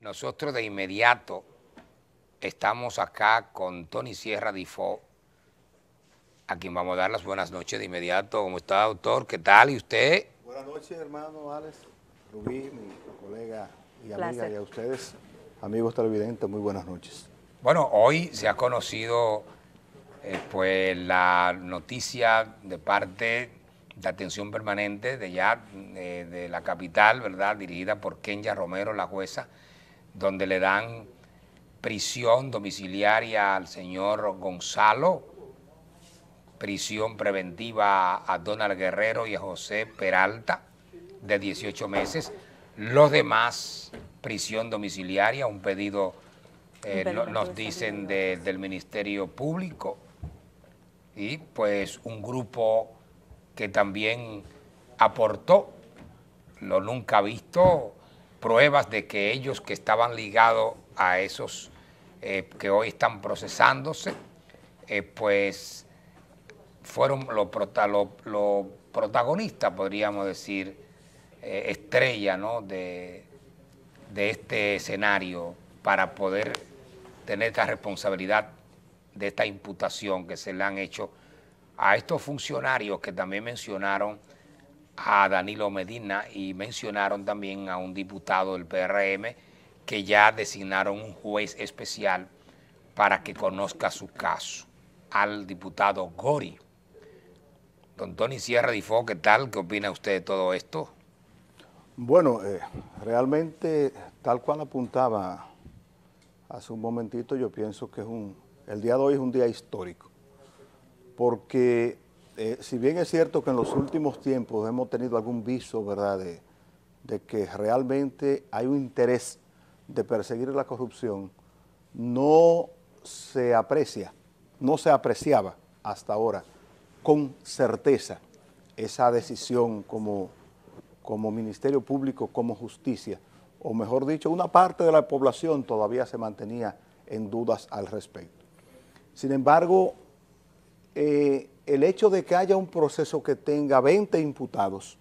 Nosotros de inmediato estamos acá con Tony Sierra Difo, a quien vamos a dar las buenas noches de inmediato. ¿Cómo está, doctor? ¿Qué tal? ¿Y usted? Buenas noches, hermano Alex, Rubí, mi colega y amiga, Placer. y a ustedes, amigos televidentes, muy buenas noches. Bueno, hoy se ha conocido pues la noticia de parte de Atención Permanente de la capital, ¿verdad? Dirigida por Kenya Romero, la jueza, donde le dan prisión domiciliaria al señor Gonzalo, prisión preventiva a Donald Guerrero y a José Peralta de 18 meses. Los demás, prisión domiciliaria, un pedido, nos dicen, del Ministerio Público. Y pues un grupo que también aportó, lo nunca visto, pruebas de que ellos que estaban ligados a esos que hoy están procesándose, pues fueron los protagonistas, podríamos decir, estrella, ¿no? de este escenario para poder tener esta responsabilidad de esta imputación que se le han hecho a estos funcionarios que también mencionaron a Danilo Medina y mencionaron también a un diputado del PRM que ya designaron un juez especial para que conozca su caso, al diputado Gori. Don Tony Sierra Difo, ¿qué tal? ¿Qué opina usted de todo esto? Bueno, realmente, tal cual apuntaba hace un momentito, yo pienso que el día de hoy es un día histórico, porque si bien es cierto que en los últimos tiempos hemos tenido algún viso, ¿verdad?, de que realmente hay un interés de perseguir la corrupción, no se aprecia, no se apreciaba hasta ahora con certeza esa decisión como Ministerio Público, como justicia, o mejor dicho, una parte de la población todavía se mantenía en dudas al respecto. Sin embargo, el hecho de que haya un proceso que tenga 20 imputados,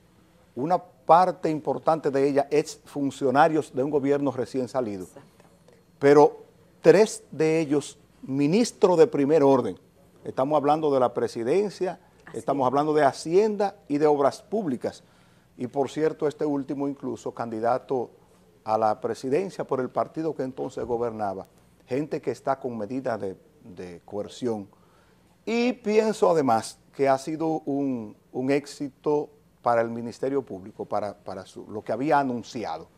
una parte importante de ella es funcionarios de un gobierno recién salido, pero 3 de ellos ministros de primer orden. Estamos hablando de la presidencia, estamos hablando de Hacienda y de Obras Públicas. Y por cierto, este último incluso candidato a la presidencia por el partido que entonces gobernaba. Gente que está con medidas de coerción. Y pienso además que ha sido un éxito para el Ministerio Público, para lo que había anunciado.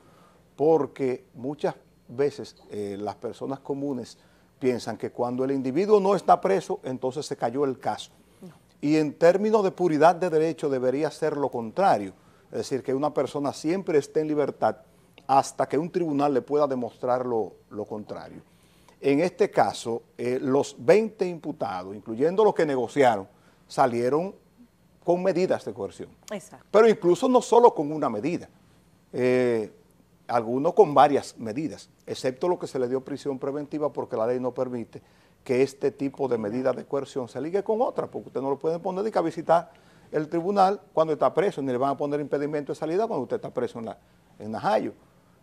Porque muchas veces las personas comunes piensan que cuando el individuo no está preso, entonces se cayó el caso. Y en términos de puridad de derecho debería ser lo contrario. Es decir, que una persona siempre esté en libertad hasta que un tribunal le pueda demostrar lo contrario. En este caso, los 20 imputados, incluyendo los que negociaron, salieron con medidas de coerción. Exacto. Pero incluso no solo con una medida, algunos con varias medidas, excepto lo que se le dio prisión preventiva porque la ley no permite que este tipo de medidas de coerción se ligue con otra, porque usted no lo puede poner de que a visitar el tribunal cuando está preso, ni le van a poner impedimento de salida cuando usted está preso en Najayo,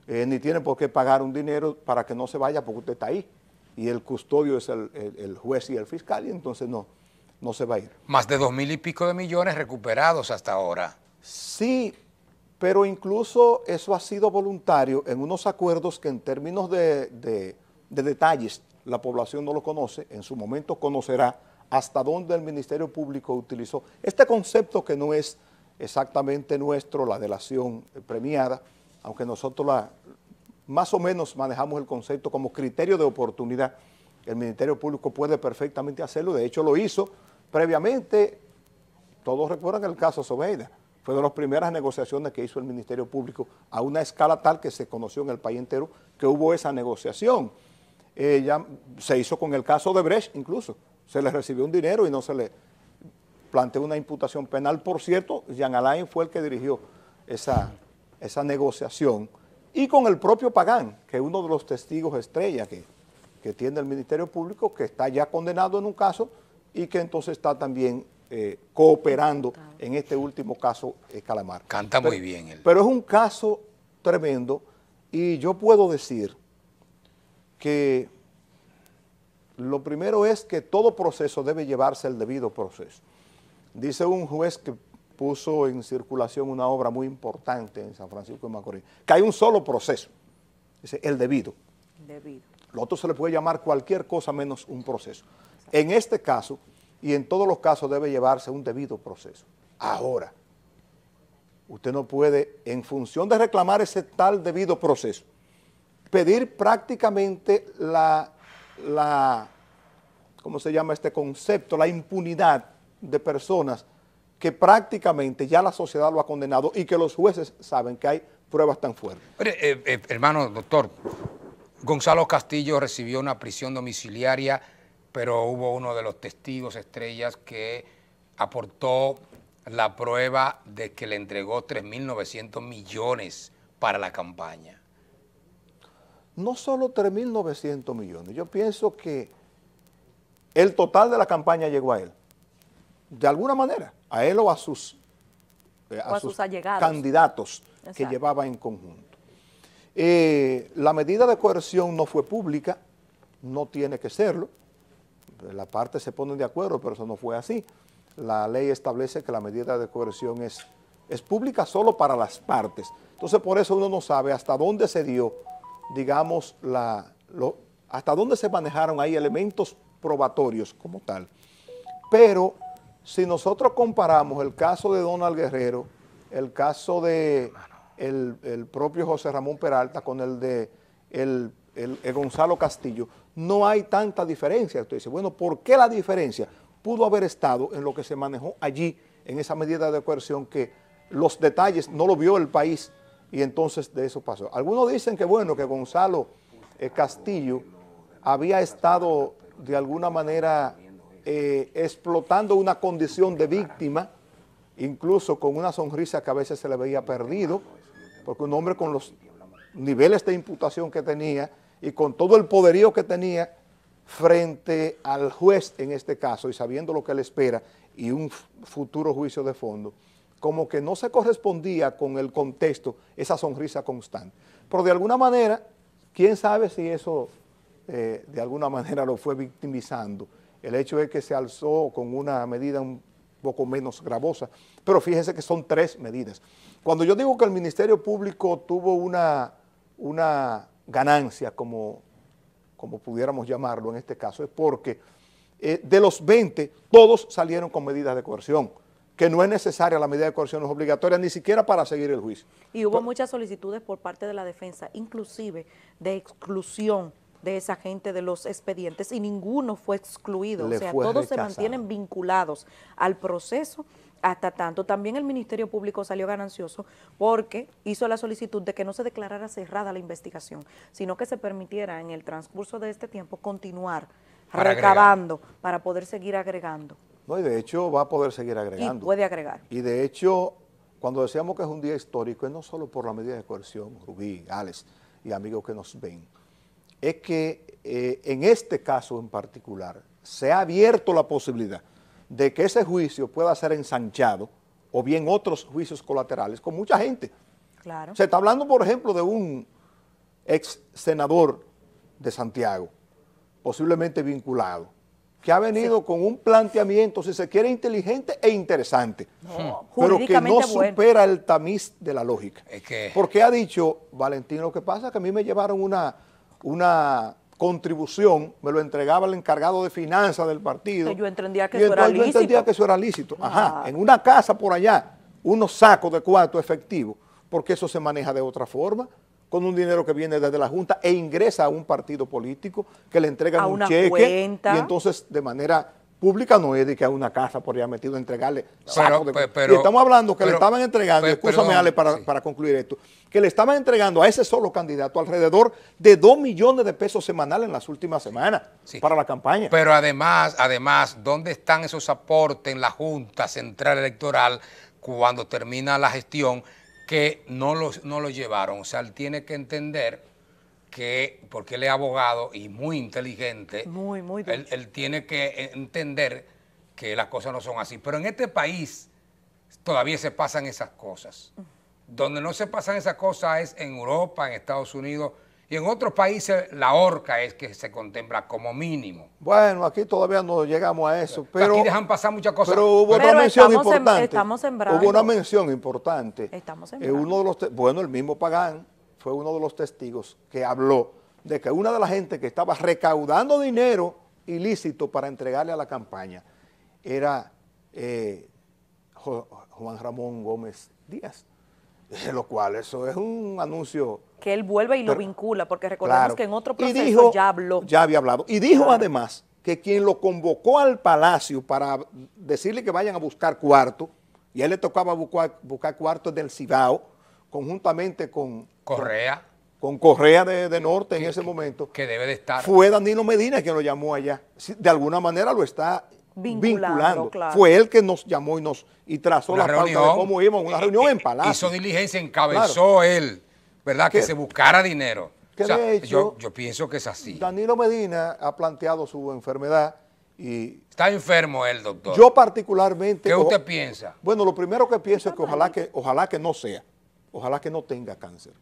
ni tiene por qué pagar un dinero para que no se vaya porque usted está ahí, y el custodio es el juez y el fiscal, y entonces no se va a ir. Más de 2.000 y pico de millones recuperados hasta ahora. Sí, pero incluso eso ha sido voluntario en unos acuerdos que en términos de detalles la población no lo conoce, en su momento conocerá hasta dónde el Ministerio Público utilizó este concepto que no es exactamente nuestro, la delación premiada, aunque nosotros más o menos manejamos el concepto como criterio de oportunidad. El Ministerio Público puede perfectamente hacerlo, de hecho lo hizo previamente. Todos recuerdan el caso Zobeida, fue de las primeras negociaciones que hizo el Ministerio Público a una escala tal que se conoció en el país entero que hubo esa negociación. Ya se hizo con el caso de Brecht incluso, se le recibió un dinero y no se le planteó una imputación penal. Por cierto, Jean Alain fue el que dirigió esa negociación, y con el propio Pagán, que es uno de los testigos estrella que tiene el Ministerio Público, que está ya condenado en un caso y que entonces está también cooperando en este último caso Calamar. Canta muy bien él. Pero es un caso tremendo, y yo puedo decir que lo primero es que todo proceso debe llevarse el debido proceso. Dice un juez que puso en circulación una obra muy importante en San Francisco de Macorís, que hay un solo proceso, dice el debido. Debido. Lo otro se le puede llamar cualquier cosa menos un proceso. En este caso, y en todos los casos, debe llevarse un debido proceso. Ahora, usted no puede, en función de reclamar ese tal debido proceso, pedir prácticamente ¿cómo se llama este concepto? La impunidad de personas que prácticamente ya la sociedad lo ha condenado y que los jueces saben que hay pruebas tan fuertes. Hermano, doctor, Gonzalo Castillo recibió una prisión domiciliaria, pero hubo uno de los testigos estrellas que aportó la prueba de que le entregó 3.900 millones para la campaña. No solo 3.900 millones, yo pienso que el total de la campaña llegó a él, de alguna manera, a él o a sus allegados, candidatos. Exacto. Que llevaba en conjunto. La medida de coerción no fue pública, no tiene que serlo, las partes se ponen de acuerdo, pero eso no fue así. La ley establece que la medida de coerción es pública solo para las partes. Entonces, por eso uno no sabe hasta dónde se dio, digamos, hasta dónde se manejaron ahí elementos probatorios como tal. Pero si nosotros comparamos el caso de Donald Guerrero, el caso de el propio José Ramón Peralta con el de el Gonzalo Castillo, no hay tanta diferencia. Usted dice, bueno, ¿por qué la diferencia? Pudo haber estado en lo que se manejó allí, en esa medida de coerción, que los detalles no lo vio el país y entonces de eso pasó. Algunos dicen que bueno, que Gonzalo Castillo había estado de alguna manera explotando una condición de víctima, incluso con una sonrisa que a veces se le veía perdido, porque un hombre con los niveles de imputación que tenía y con todo el poderío que tenía frente al juez en este caso y sabiendo lo que le espera y un futuro juicio de fondo, como que no se correspondía con el contexto esa sonrisa constante. Pero de alguna manera, quién sabe si eso de alguna manera lo fue victimizando. El hecho es que se alzó con una medida un poco menos gravosa, pero fíjense que son 3 medidas. Cuando yo digo que el Ministerio Público tuvo una ganancia, como pudiéramos llamarlo en este caso, es porque de los 20, todos salieron con medidas de coerción, que no es necesaria la medida de coerción, no es obligatoria ni siquiera para seguir el juicio. Y hubo muchas solicitudes por parte de la defensa, inclusive de exclusión de esa gente de los expedientes, y ninguno fue excluido, o sea, todos se mantienen vinculados al proceso hasta tanto. También el Ministerio Público salió ganancioso porque hizo la solicitud de que no se declarara cerrada la investigación, sino que se permitiera en el transcurso de este tiempo continuar recabando para poder seguir agregando. No, y de hecho va a poder seguir agregando. Y puede agregar. Y de hecho, cuando decíamos que es un día histórico, es no solo por la medida de coerción, Rubí, Alex y amigos que nos ven, es que en este caso en particular se ha abierto la posibilidad de que ese juicio pueda ser ensanchado o bien otros juicios colaterales con mucha gente. Claro. Se está hablando, por ejemplo, de un ex senador de Santiago, posiblemente vinculado, que ha venido con un planteamiento, si se quiere, inteligente e interesante, pero que no supera el tamiz de la lógica. Porque ha dicho, Valentín, lo que pasa es que a mí me llevaron una contribución, me lo entregaba el encargado de finanzas del partido. Yo entendía que eso era lícito. Yo entendía que eso era lícito. Ajá, en una casa por allá, unos sacos de cuarto efectivo, porque eso se maneja de otra forma, con un dinero que viene desde la Junta e ingresa a un partido político, que le entregan un cheque, cuenta. Y entonces de manera pública no es de que a una casa por allá metido a entregarle sacos de cuarto. Y estamos hablando que le estaban entregando, escúchame Ale para concluir esto, que le estaban entregando a ese solo candidato alrededor de 2 millones de pesos semanales en las últimas semanas para la campaña. Pero además, ¿dónde están esos aportes en la Junta Central Electoral cuando termina la gestión que no lo llevaron? O sea, él tiene que entender que, porque él es abogado y muy inteligente, él tiene que entender que las cosas no son así. Pero en este país todavía se pasan esas cosas. Donde no se pasan esas cosas es en Europa, en Estados Unidos Y en otros países la horca es que se contempla como mínimo. Bueno, aquí todavía no llegamos a eso, pero aquí dejan pasar muchas cosas. Pero hubo otra mención importante. Estamos sembrando. Hubo una mención importante. Estamos sembrando. Uno de los bueno, el mismo Pagán fue uno de los testigos que habló de que una de las gente que estaba recaudando dinero ilícito para entregarle a la campaña era Juan Ramón Gómez Díaz, lo cual eso es un anuncio. Que él vuelve y lo vincula, porque recordemos claro, que en otro proceso dijo, ya habló. Ya había hablado. Y dijo además que quien lo convocó al palacio para decirle que vayan a buscar cuarto, y a él le tocaba buscar cuartos del Cibao, conjuntamente con Correa. Con Correa de Norte en ese momento. Que debe de estar. Fue Danilo Medina quien lo llamó allá. De alguna manera lo está vinculando. Claro. Fue él que nos llamó y trazó la pauta de cómo íbamos a una reunión en Palacio. Hizo diligencia, encabezó él, ¿verdad? Que se buscara dinero. Que o sea, de hecho, yo pienso que es así. Danilo Medina ha planteado su enfermedad y... Está enfermo él, doctor. Yo particularmente... ¿Qué usted piensa? Bueno, lo primero que pienso es que ojalá que no sea, ojalá que no tenga cáncer.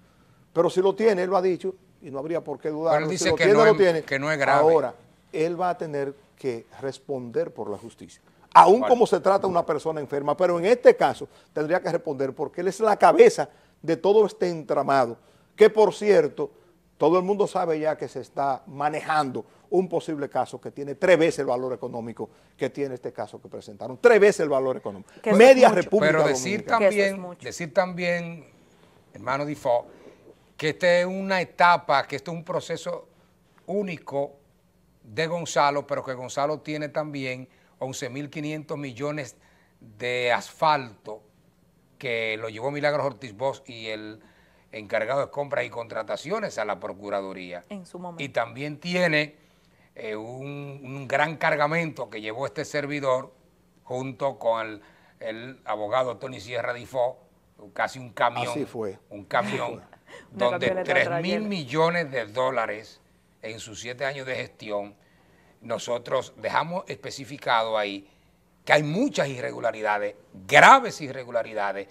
Pero si lo tiene, él lo ha dicho, y no habría por qué dudar. Pero él dice si que no es grave. Ahora, él va a tener que responder por la justicia. Aún como se trata de una persona enferma, pero en este caso tendría que responder porque él es la cabeza de todo este entramado, que por cierto, todo el mundo sabe ya que se está manejando un posible caso que tiene 3 veces el valor económico que tiene este caso que presentaron. 3 veces el valor económico. Media República Pero Dominicana. decir también, hermano Difo, que esta es una etapa, que esto es un proceso único de Gonzalo, pero que Gonzalo tiene también 11.500 millones de asfalto que lo llevó Milagros Ortiz Bosch y el encargado de compras y contrataciones a la Procuraduría. En su momento. Y también tiene un gran cargamento que llevó este servidor junto con el abogado Tony Sierra Difo, casi un camión. Así fue. Un camión donde 3.000 millones de dólares en sus 7 años de gestión, nosotros dejamos especificado ahí que hay muchas irregularidades, graves irregularidades,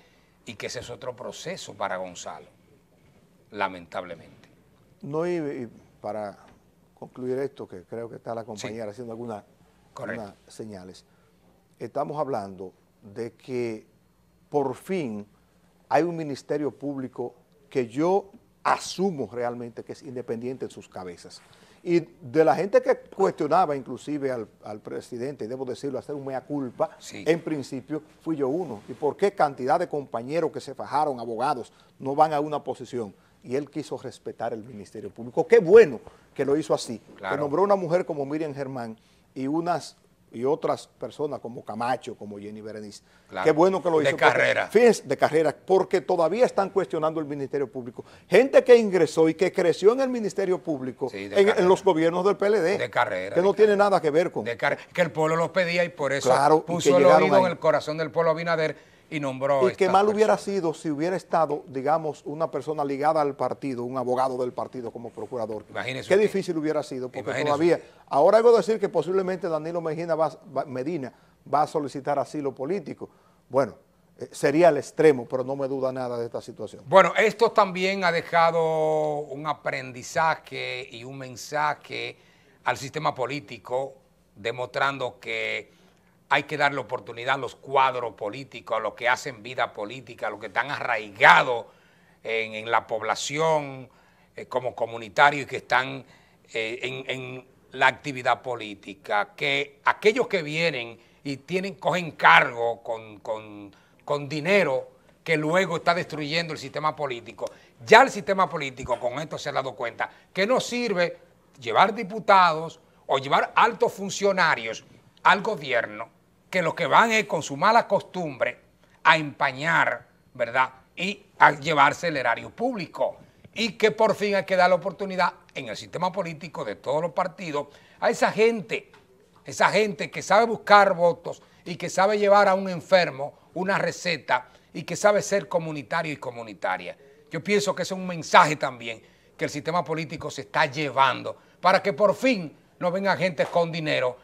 y que ese es otro proceso para Gonzalo, lamentablemente. No, y para concluir esto, que creo que está la compañera haciendo algunas señales, estamos hablando de que por fin hay un ministerio público que yo asumo realmente que es independiente en sus cabezas. Y de la gente que cuestionaba inclusive al presidente, y debo decirlo, hacer un mea culpa, en principio fui yo uno. ¿Y por qué cantidad de compañeros que se fajaron, abogados, no van a una posición? Y él quiso respetar el Ministerio Público. Qué bueno que lo hizo así. Claro. Que nombró una mujer como Miriam Germán y otras personas como Camacho, como Jenny Berenice. Claro. Qué bueno que lo hizo. De carrera. Fíjense, de carrera, porque todavía están cuestionando el Ministerio Público. Gente que ingresó y que creció en el Ministerio Público, en los gobiernos del PLD. De carrera. Que no tiene nada que ver con... Que el pueblo los pedía y por eso puso el oído en el corazón del pueblo Abinader y nombró. Y que mal hubiera sido si hubiera estado, digamos, una persona ligada al partido, un abogado del partido como procurador. Imagínese qué difícil hubiera sido, porque todavía, ahora hago decir que posiblemente Danilo Medina va a solicitar asilo político. Bueno, sería el extremo, pero no me duda nada de esta situación. Bueno, esto también ha dejado un aprendizaje y un mensaje al sistema político, demostrando que hay que darle oportunidad a los cuadros políticos, a los que hacen vida política, a los que están arraigados en la población como comunitarios y que están en la actividad política, que aquellos que vienen y cogen cargo con dinero que luego está destruyendo el sistema político. Ya el sistema político con esto se ha dado cuenta que no sirve llevar diputados o llevar altos funcionarios al gobierno, que lo que van es con su mala costumbre a empañar, ¿verdad?, y a llevarse el erario público. Y que por fin hay que dar la oportunidad en el sistema político de todos los partidos a esa gente que sabe buscar votos y que sabe llevar a un enfermo una receta y que sabe ser comunitario y comunitaria. Yo pienso que ese es un mensaje también que el sistema político se está llevando para que por fin no venga gente con dinero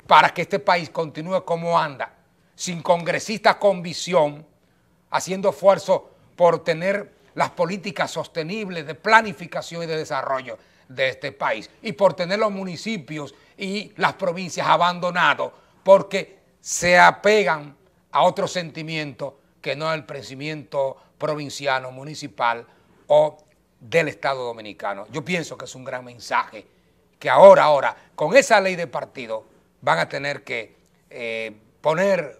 para que este país continúe como anda, sin congresistas con visión, haciendo esfuerzo por tener las políticas sostenibles de planificación y de desarrollo de este país, y por tener los municipios y las provincias abandonados porque se apegan a otro sentimiento que no el crecimiento provinciano, municipal o del Estado Dominicano. Yo pienso que es un gran mensaje que ahora, con esa ley de partido, van a tener que poner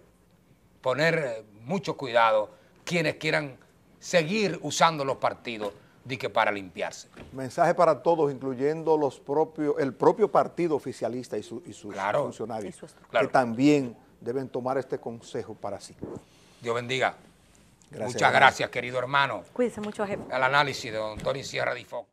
mucho cuidado quienes quieran seguir usando los partidos para limpiarse. Mensaje para todos, incluyendo el propio partido oficialista y sus funcionarios, que también deben tomar este consejo para sí. Dios bendiga. Gracias, muchas gracias, querido hermano. Cuídense mucho, jefe. Al análisis de don Tony Sierra Di Fox.